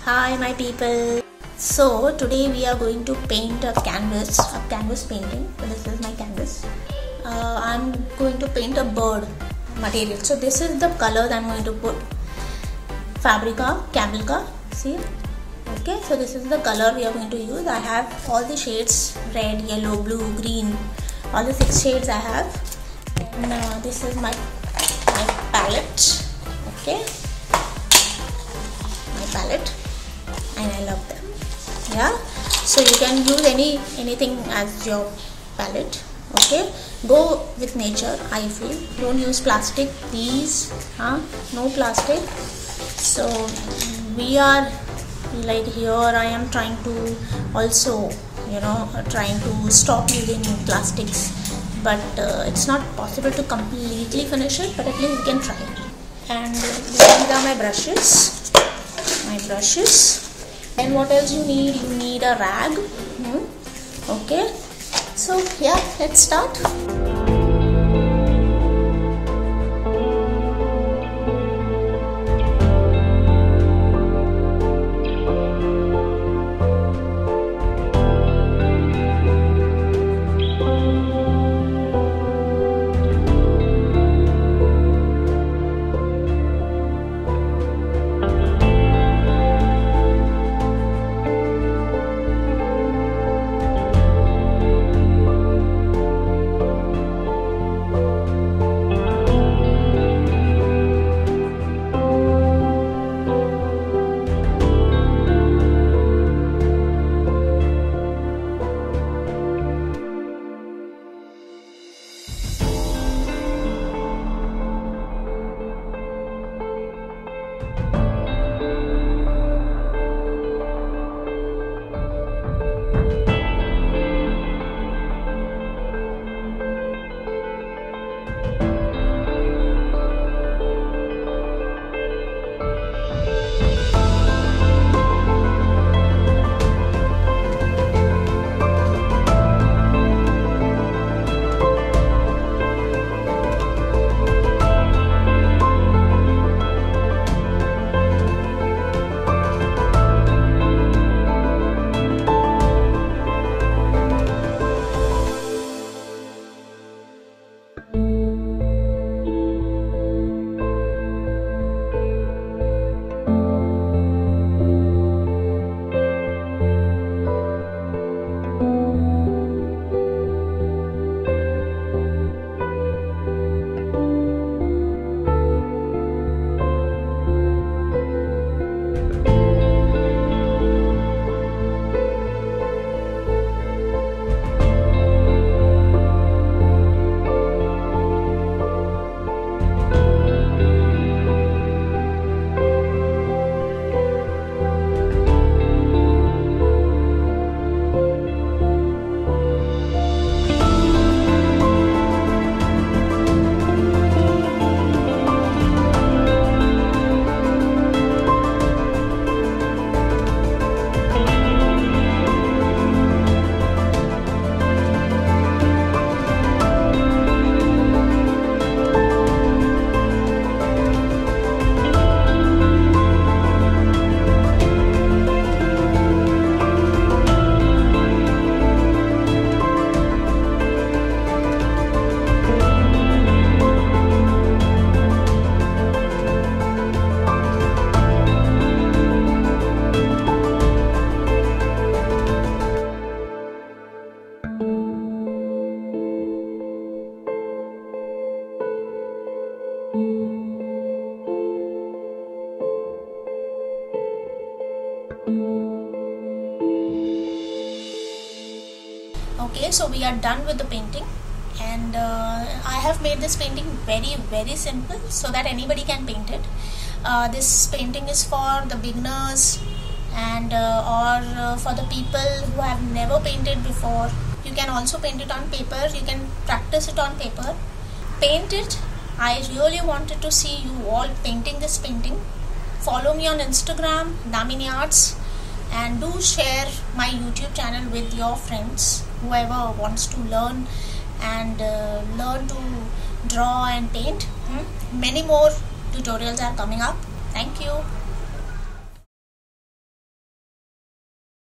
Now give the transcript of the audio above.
Hi my people. So today we are going to paint a canvas painting. So this is my canvas. I'm going to paint a bird material. So this is the colors I'm going to put. Fabrica, Camelca. See? Okay. So this is the color we are going to use. I have all the shades: red, yellow, blue, green. All the 6 shades I have. And this is my palette. Okay. My palette. And I love them. Yeah, so you can use anything as your palette. Okay, go with nature. I feel don't use plastic, please. No plastic. So we are like here. I am trying to also trying to stop using plastics, but it's not possible to completely finish it, but at least we can try. And these are my brushes. And what else you need? You need a rag. Okay, so yeah, let's start. Okay, so we are done with the painting, and I have made this painting very simple so that anybody can paint it. This painting is for the beginners and or for the people who have never painted before. You can also paint it on paper. You can practice it on paper. Paint it. I really wanted to see you all painting this painting. Follow me on Instagram, Damini Arts, and do share my YouTube channel with your friends, whoever wants to learn and learn to draw and paint. Many more tutorials are coming up. Thank you.